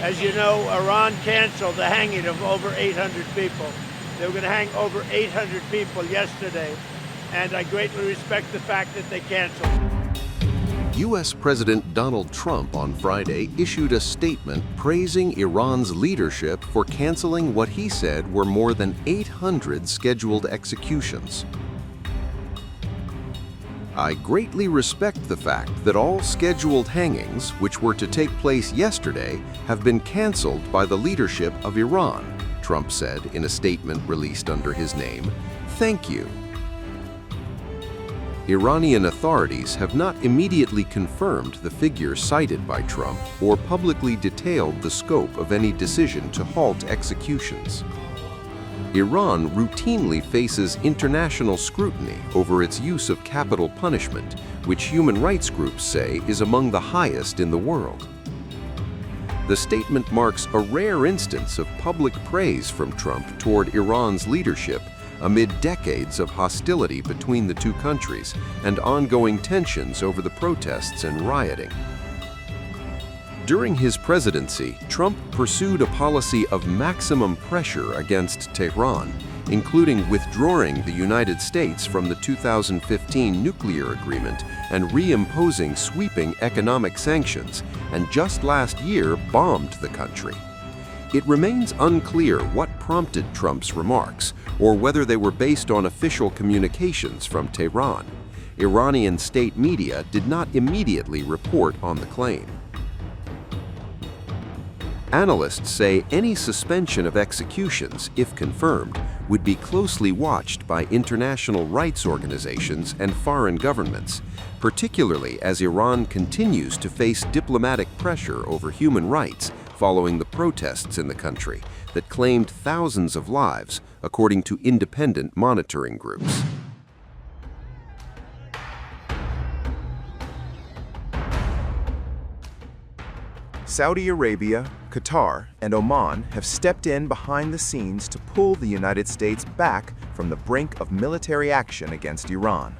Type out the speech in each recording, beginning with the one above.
As you know, Iran canceled the hanging of over 800 people. They were going to hang over 800 people yesterday, and I greatly respect the fact that they canceled. U.S. President Donald Trump on Friday issued a statement praising Iran's leadership for canceling what he said were more than 800 scheduled executions. "I greatly respect the fact that all scheduled hangings, which were to take place yesterday, have been canceled by the leadership of Iran," Trump said in a statement released under his name. "Thank you." Iranian authorities have not immediately confirmed the figures cited by Trump or publicly detailed the scope of any decision to halt executions. Iran routinely faces international scrutiny over its use of capital punishment, which human rights groups say is among the highest in the world. The statement marks a rare instance of public praise from Trump toward Iran's leadership amid decades of hostility between the two countries and ongoing tensions over the protests and rioting. During his presidency, Trump pursued a policy of maximum pressure against Tehran, including withdrawing the United States from the 2015 nuclear agreement and reimposing sweeping economic sanctions, and just last year bombed the country. It remains unclear what prompted Trump's remarks, or whether they were based on official communications from Tehran. Iranian state media did not immediately report on the claim. Analysts say any suspension of executions, if confirmed, would be closely watched by international rights organizations and foreign governments, particularly as Iran continues to face diplomatic pressure over human rights following the protests in the country that claimed thousands of lives, according to independent monitoring groups. Saudi Arabia, Qatar, and Oman have stepped in behind the scenes to pull the United States back from the brink of military action against Iran.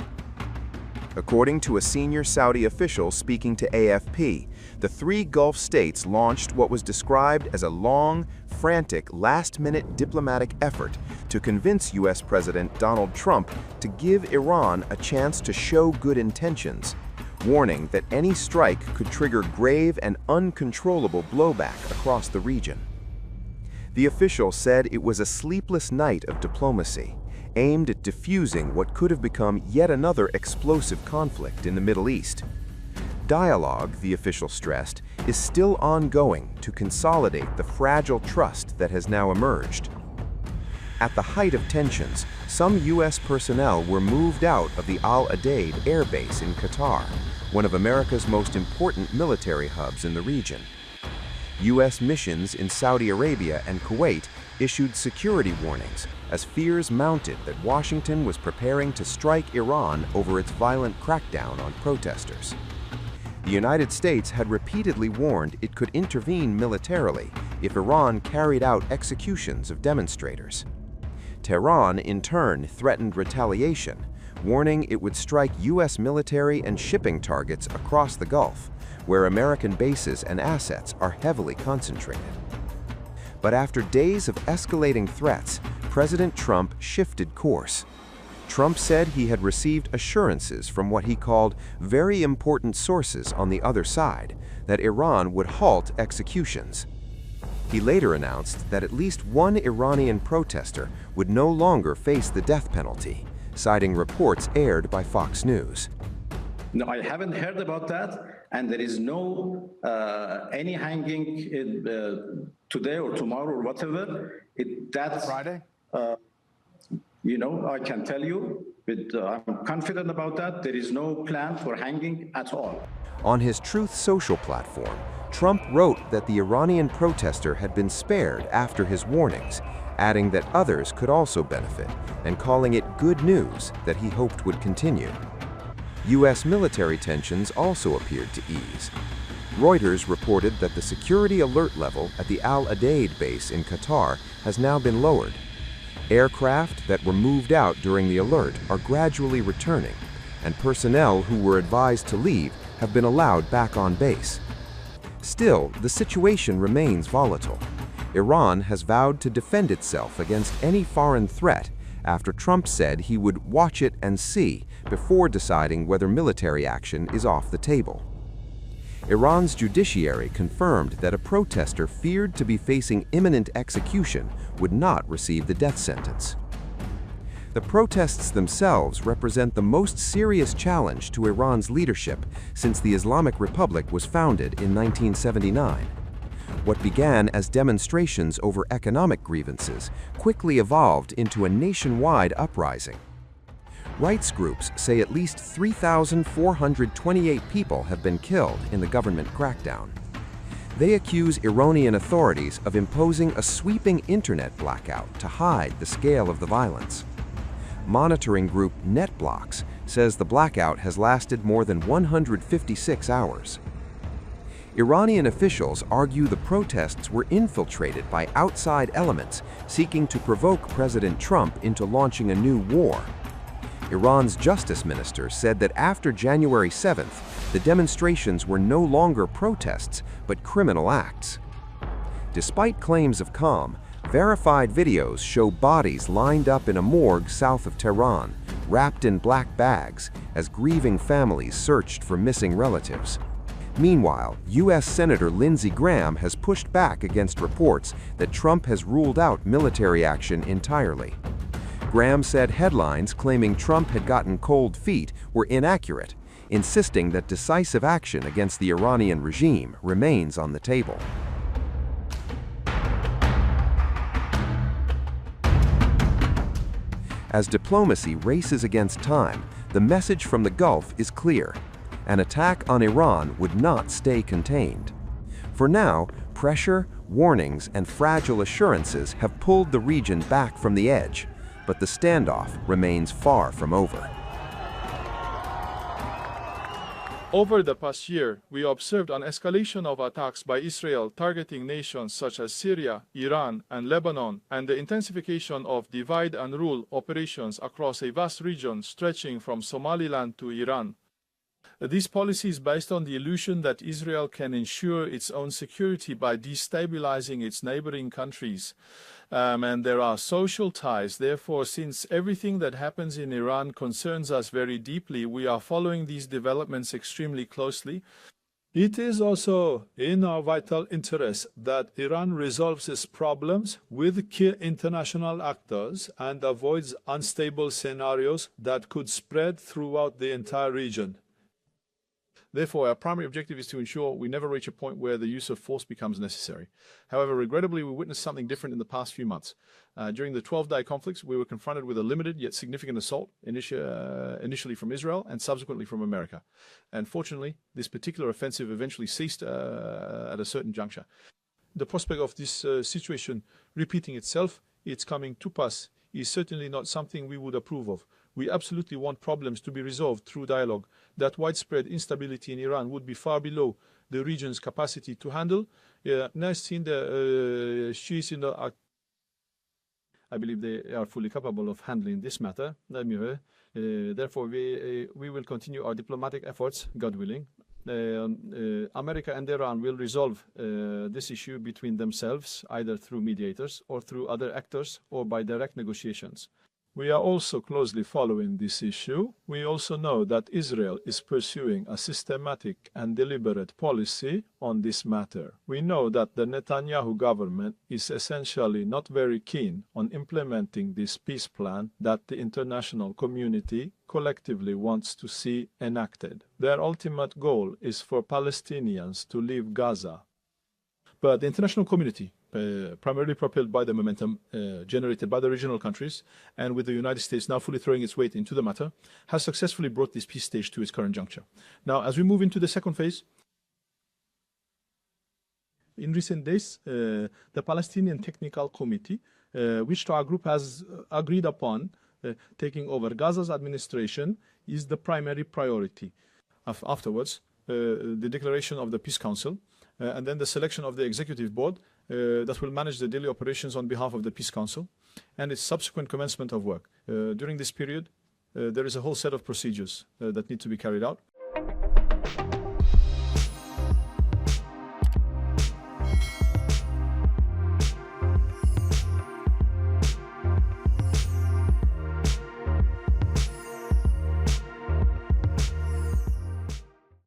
According to a senior Saudi official speaking to AFP, the three Gulf states launched what was described as a long, frantic, last-minute diplomatic effort to convince U.S. President Donald Trump to give Iran a chance to show good intentions, warning that any strike could trigger grave and uncontrollable blowback across the region. The official said it was a sleepless night of diplomacy, aimed at diffusing what could have become yet another explosive conflict in the Middle East. Dialogue, the official stressed, is still ongoing to consolidate the fragile trust that has now emerged. At the height of tensions, some U.S. personnel were moved out of the Al Udeid air base in Qatar, one of America's most important military hubs in the region. U.S. missions in Saudi Arabia and Kuwait issued security warnings as fears mounted that Washington was preparing to strike Iran over its violent crackdown on protesters. The United States had repeatedly warned it could intervene militarily if Iran carried out executions of demonstrators. Tehran, in turn, threatened retaliation, warning it would strike U.S. military and shipping targets across the Gulf, where American bases and assets are heavily concentrated. But after days of escalating threats, President Trump shifted course. Trump said he had received assurances from what he called very important sources on the other side that Iran would halt executions. He later announced that at least one Iranian protester would no longer face the death penalty, citing reports aired by Fox News. No, I haven't heard about that, and there is no any hanging today or tomorrow or whatever. That's Friday? I can tell you, but I'm confident about that. There is no plan for hanging at all. On his Truth Social platform, Trump wrote that the Iranian protester had been spared after his warnings, adding that others could also benefit, and calling it good news that he hoped would continue. U.S. military tensions also appeared to ease. Reuters reported that the security alert level at the Al Udeid base in Qatar has now been lowered. Aircraft that were moved out during the alert are gradually returning, and personnel who were advised to leave have been allowed back on base. Still, the situation remains volatile. Iran has vowed to defend itself against any foreign threat after Trump said he would watch it and see before deciding whether military action is off the table. Iran's judiciary confirmed that a protester feared to be facing imminent execution would not receive the death sentence. The protests themselves represent the most serious challenge to Iran's leadership since the Islamic Republic was founded in 1979. What began as demonstrations over economic grievances quickly evolved into a nationwide uprising. Rights groups say at least 3,428 people have been killed in the government crackdown. They accuse Iranian authorities of imposing a sweeping internet blackout to hide the scale of the violence. Monitoring group NetBlocks says the blackout has lasted more than 156 hours. Iranian officials argue the protests were infiltrated by outside elements seeking to provoke President Trump into launching a new war. Iran's justice minister said that after January 7th, the demonstrations were no longer protests, but criminal acts. Despite claims of calm, verified videos show bodies lined up in a morgue south of Tehran, wrapped in black bags, as grieving families searched for missing relatives. Meanwhile, U.S. Senator Lindsey Graham has pushed back against reports that Trump has ruled out military action entirely. Graham said headlines claiming Trump had gotten cold feet were inaccurate, insisting that decisive action against the Iranian regime remains on the table. As diplomacy races against time, the message from the Gulf is clear. An attack on Iran would not stay contained. For now, pressure, warnings, and fragile assurances have pulled the region back from the edge, but the standoff remains far from over. Over the past year, we observed an escalation of attacks by Israel targeting nations such as Syria, Iran, and Lebanon, and the intensification of divide and rule operations across a vast region stretching from Somaliland to Iran. This policy is based on the illusion that Israel can ensure its own security by destabilizing its neighboring countries. And there are social ties. Therefore, since everything that happens in Iran concerns us very deeply, we are following these developments extremely closely. It is also in our vital interest that Iran resolves its problems with key international actors and avoids unstable scenarios that could spread throughout the entire region. Therefore, our primary objective is to ensure we never reach a point where the use of force becomes necessary. However, regrettably, we witnessed something different in the past few months. During the 12-day conflicts, we were confronted with a limited yet significant assault, initially from Israel and subsequently from America. And fortunately, this particular offensive eventually ceased at a certain juncture. The prospect of this situation repeating itself, it's coming to pass, is certainly not something we would approve of. We absolutely want problems to be resolved through dialogue. That widespread instability in Iran would be far below the region's capacity to handle. I believe they are fully capable of handling this matter. Therefore, we will continue our diplomatic efforts, God willing. America and Iran will resolve this issue between themselves, either through mediators or through other actors or by direct negotiations. We are also closely following this issue. We also know that Israel is pursuing a systematic and deliberate policy on this matter. We know that the Netanyahu government is essentially not very keen on implementing this peace plan that the international community collectively wants to see enacted. Their ultimate goal is for Palestinians to leave Gaza. But the international community, primarily propelled by the momentum generated by the regional countries, and with the United States now fully throwing its weight into the matter, has successfully brought this peace stage to its current juncture. Now, as we move into the second phase, in recent days, the Palestinian Technical Committee, which our group has agreed upon taking over Gaza's administration, is the primary priority. Afterwards, the declaration of the Peace Council, and then the selection of the executive board that will manage the daily operations on behalf of the Peace Council, and its subsequent commencement of work. During this period, there is a whole set of procedures that need to be carried out.